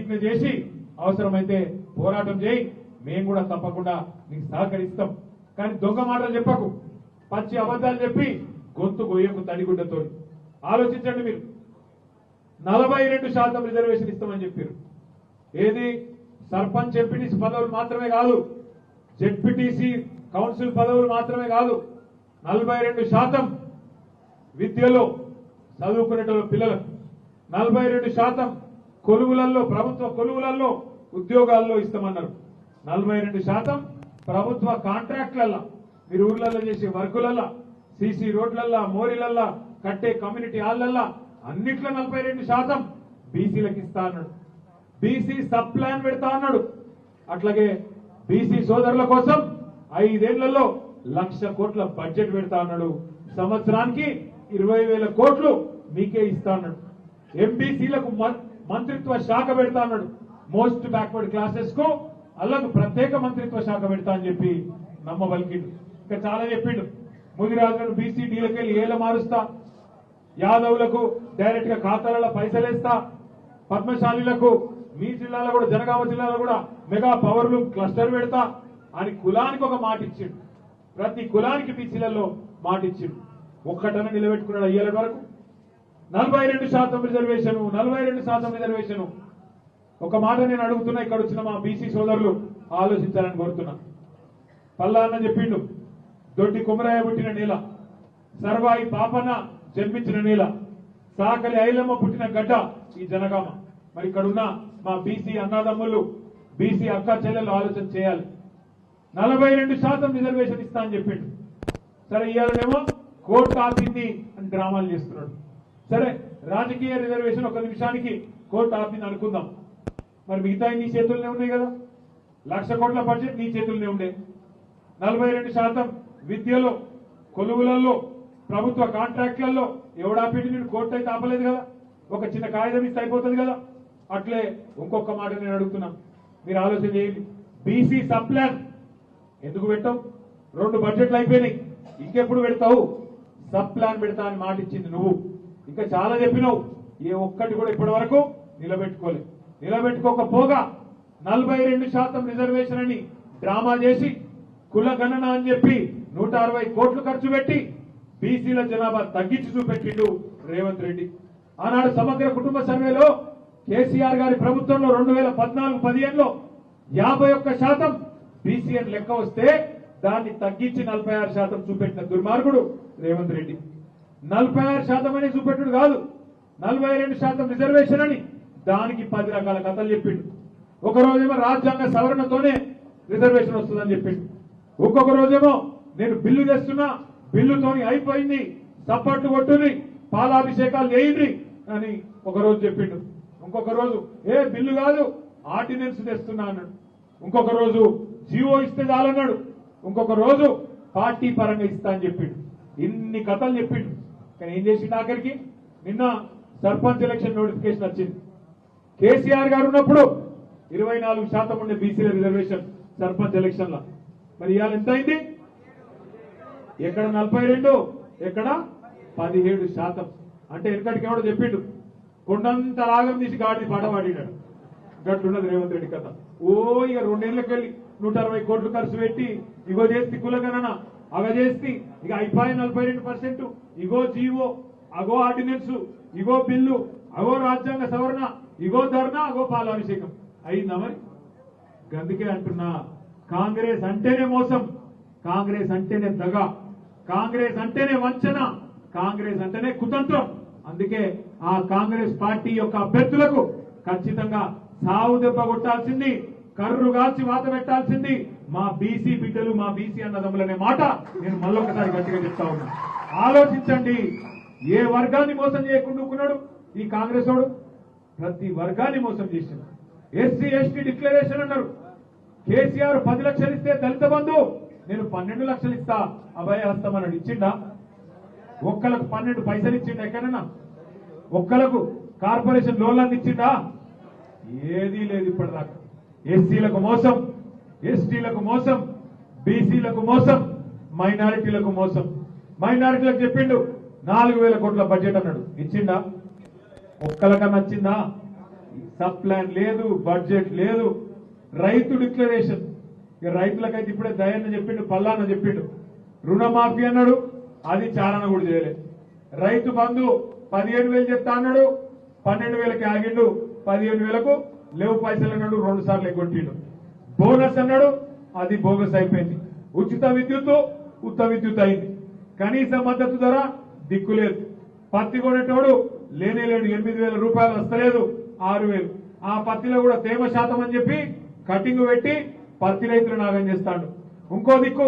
ప్రతిజ్ఞ చేసి అవసరమైతే పోరాటం చేయి, మేము కూడా తప్పకుండా నీకు సహకరిస్తాం. కానీ దొంగ మాటలు చెప్పకు, పచ్చి అబద్ధాలు చెప్పి గొంతు గొయ్యకు తడిగుడ్డతో. ఆలోచించండి మీరు. 42% రిజర్వేషన్ ఇస్తామని చెప్పారు. ఏది సర్పంచ్ ఎంపీటీసీ పదవులు మాత్రమే కాదు, జెడ్పీటీసీ కౌన్సిల్ పదవులు మాత్రమే కాదు, 42% విద్యలో చదువుకునే పిల్లలకు, 42% కొలువులలో ప్రభుత్వ కొలువులలో ఉద్యోగాల్లో ఇస్తామన్నారు. 42% ప్రభుత్వ కాంట్రాక్ట్లల్లో మీరు ఊర్లలో చేసే వర్కులల్లో, సీసీ రోడ్లల్లో, మోరీలల్లో, కట్టే కమ్యూనిటీ హాల్లల్లో అన్నిట్లో 42% బీసీలకు ఇస్తా అన్నాడు. బీసీ సబ్ ప్లాన్ పెడతా అన్నాడు. అట్లాగే బీసీ సోదరుల కోసం 5 ఏళ్లలో 1,00,000 కోట్ల బడ్జెట్ పెడతా అన్నాడు. సంవత్సరానికి 20,000 కోట్లు మీకే ఇస్తా అన్నాడు. ఎంబీసీలకు మంత్రిత్వ శాఖ పెడతా అన్నాడు. మోస్ట్ బ్యాక్వర్డ్ క్లాసెస్ కు అలాగే ప్రత్యేక మంత్రిత్వ శాఖ పెడతా అని చెప్పి నమ్మబలికిండు. ఇంకా చాలా చెప్పిండు. ముదిరాజులను బీసీ డీలకెళ్ళి ఏల మారుస్తా, యాదవులకు డైరెక్ట్ గా ఖాతాలలో పైసలేస్తా, పద్మశాలిలకు మీ జిల్లాలో కూడా జనగామ జిల్లాలో కూడా మెగా పవర్ లూమ్ క్లస్టర్ పెడతా అని కులానికి ఒక మాట ఇచ్చిండు. ప్రతి కులానికి బీసీలలో మాట ఇచ్చిండు. ఒక్కటన నిలబెట్టుకున్నాడు అయ్యేల వరకు. 42% రిజర్వేషన్, 42% రిజర్వేషన్. ఒక మాట నేను అడుగుతున్నా, ఇక్కడ వచ్చిన మా బీసీ సోదరులు ఆలోచించాలని కోరుతున్నా. పల్లాన్న చెప్పిండు, దొడ్డి కుమరయ్య పుట్టిన నేల, సర్వాయి పాపన జన్మించిన నేల, సాకలి ఐలమ్మ పుట్టిన గడ్డ ఈ జనగామ. మరి ఇక్కడున్న మా బీసీ అన్నదమ్ములు, బీసీ అక్క చెల్లెలు ఆలోచన చేయాలి. 42% రిజర్వేషన్ ఇస్తా అని చెప్పిండు. సరే ఇవాళనేమో కోర్టు ఆపింది అని డ్రామాలు చేస్తున్నాడు. సరే రాజకీయ రిజర్వేషన్ ఒక నిమిషానికి కోర్టు ఆపింది అనుకుందాం. మరి మిగతా నీ చేతుల్లోనే ఉన్నాయి కదా. 1,00,000 కోట్ల బడ్జెట్ నీ చేతుల్లోనే ఉండే. 42% విద్యలో, కొలువులలో, ప్రభుత్వ కాంట్రాక్ట్లలో ఎవడాపిండి నేను కోర్టు అయితే ఆపలేదు కదా. ఒక చిన్న కాగితం ఇస్తే అయిపోతుంది కదా. అట్లే ఇంకొక మాట నేను అడుగుతున్నాను, మీరు ఆలోచన చేయండి. బీసీ సబ్ ప్లాన్ ఎందుకు పెట్టావు? 2 బడ్జెట్లు అయిపోయినాయి, ఇంకెప్పుడు పెడతావు? సబ్ ప్లాన్ పెడతా అని మాట ఇచ్చింది నువ్వు. ఇంకా చాలా చెప్పినావు, ఏ ఒక్కటి కూడా ఇప్పటి వరకు నిలబెట్టుకోలేదు. నిలబెట్టుకోకపోగా 42% రిజర్వేషన్ అని డ్రామా చేసి కుల గణన అని చెప్పి 160 కోట్లు ఖర్చు పెట్టి బీసీల జనాభా తగ్గించి చూపెట్టిండు రేవంత్ రెడ్డి. ఆనాడు సమగ్ర కుటుంబ సర్వేలో కేసీఆర్ గారి ప్రభుత్వంలో 2014-15లో 51% బీసీ అని లెక్క వస్తే దాన్ని తగ్గించి 46% చూపెట్టిన దుర్మార్గుడు రేవంత్ రెడ్డి. 46% అని చూపెట్టుడు కాదు, 42% రిజర్వేషన్ అని దానికి 10 రకాల కథలు చెప్పిండు. ఒక రోజేమో రాజ్యాంగ సవరణతోనే రిజర్వేషన్ వస్తుందని చెప్పిండు. ఒక్కొక్క రోజేమో నేను బిల్లు తెస్తున్నా, బిల్లుతోని అయిపోయింది, సప్పట్లు కొట్టుని, పాలాభిషేకాలు చేయండి అని ఒక రోజు చెప్పిండు. ఇంకొక రోజు బిల్లు కాదు ఆర్డినెన్స్ తెస్తున్నా అన్నాడు. ఇంకొక రోజు జీవో ఇస్తే చాలన్నాడు. ఇంకొక రోజు పార్టీ పరంగా ఇస్తా అని చెప్పిండు. ఇన్ని కథలు చెప్పిండు. కానీ ఏం చేసిండు? ఆఖరికి నిన్న సర్పంచ్ ఎలక్షన్ నోటిఫికేషన్ వచ్చింది. కేసీఆర్ గారు ఉన్నప్పుడు 24% ఉండే బీసీల రిజర్వేషన్ సర్పంచ్ ఎలక్షన్ లో. మరి ఇవాళ ఎంత అయింది? ఎక్కడ 42, ఎక్కడ 17%. అంటే వెనకటికి ఎవడో చెప్పిండు, కొండంత రాగం తీసి గాడి పాట పాడినాడు. గట్లున్నది రేవంత్ రెడ్డి కథ. ఇక 2 ఏళ్ళకి వెళ్ళి 160 కోట్లు ఖర్చు పెట్టి ఇగో చేస్తే కులగణన, అగ చేస్తే ఇక అయిపోయి 42%, ఇగో జీవో, అగో ఆర్డినెన్స్, ఇగో బిల్లు, అగో రాజ్యాంగ సవరణ, ఇగో ధర్నా, అగో పాలాభిషేకం. అయిందా మరి? గందుకే అంటున్నా, కాంగ్రెస్ అంటేనే మోసం, కాంగ్రెస్ అంటేనే దగ, కాంగ్రెస్ అంటేనే వంచన, కాంగ్రెస్ అంటేనే కుతంత్రం. అందుకే ఆ కాంగ్రెస్ పార్టీ యొక్క అభ్యర్థులకు ఖచ్చితంగా సావు దెబ్బ కొట్టాల్సింది, కర్రు కాల్చి వాత పెట్టాల్సింది మా బీసీ బిడ్డలు, మా బీసీ అన్నదమ్ములనే మాట నేను మళ్ళొకసారి గట్టిగా చెప్తా ఉన్నా. ఆలోచించండి. ఏ వర్గాన్ని మోసం చేయకుండా ఈ కాంగ్రెస్ వాడు? ప్రతి వర్గాన్ని మోసం చేసింది. ఎస్సీ ఎస్టీ డిక్లరేషన్ అన్నారు. కేసీఆర్ 10 లక్షలు ఇస్తే దళిత బంధు నేను 12 లక్షలు ఇస్తా అభయ హస్తం అన్నాడు. ఇచ్చిండా? ఒక్కలకు 12 పైసలు ఇచ్చిండా? ఎక్కడన్నా ఒక్కలకు కార్పొరేషన్ లోన్లను ఇచ్చిండా? ఏదీ లేదు ఇప్పటిదాకా. ఎస్సీలకు మోసం, ఎస్టీలకు మోసం, బీసీలకు మోసం, మైనారిటీలకు మోసం. మైనారిటీలకు చెప్పిండు 4,000 కోట్ల బడ్జెట్ అన్నాడు. ఇచ్చిండా? ఒక్కలకన్నా వచ్చిందా? సబ్ ప్లాన్ లేదు, బడ్జెట్ లేదు, రైతు డిక్లరేషన్. ఇక రైతులకైతే ఇప్పుడే దయన్న చెప్పిండు, పల్లాన్న చెప్పిండు, రుణమాఫీ అన్నాడు, అది చారణ కూడా చేయలేదు. రైతు బంధు 15,000 చెప్తా అన్నాడు, 12,000కి ఆగిండు, 15,000కు లేవు పైసలు అన్నాడు, 2 సార్లు ఎగ్గొట్టిండు. బోనస్ అన్నాడు, అది బోగస్ అయిపోయింది. ఉచిత విద్యుత్ ఉత్త విద్యుత్ అయింది. కనీస మద్దతు ధర దిక్కులేదు. పత్తి కొనేటోడు లేనేలేడు, 8,000 రూపాయలు వస్తలేదు, 6,000. ఆ పత్తిలో కూడా తేమ శాతం అని చెప్పి కటింగ్ పెట్టి పత్తి రైతులు నాగం చేస్తాడు. ఇంకో దిక్కు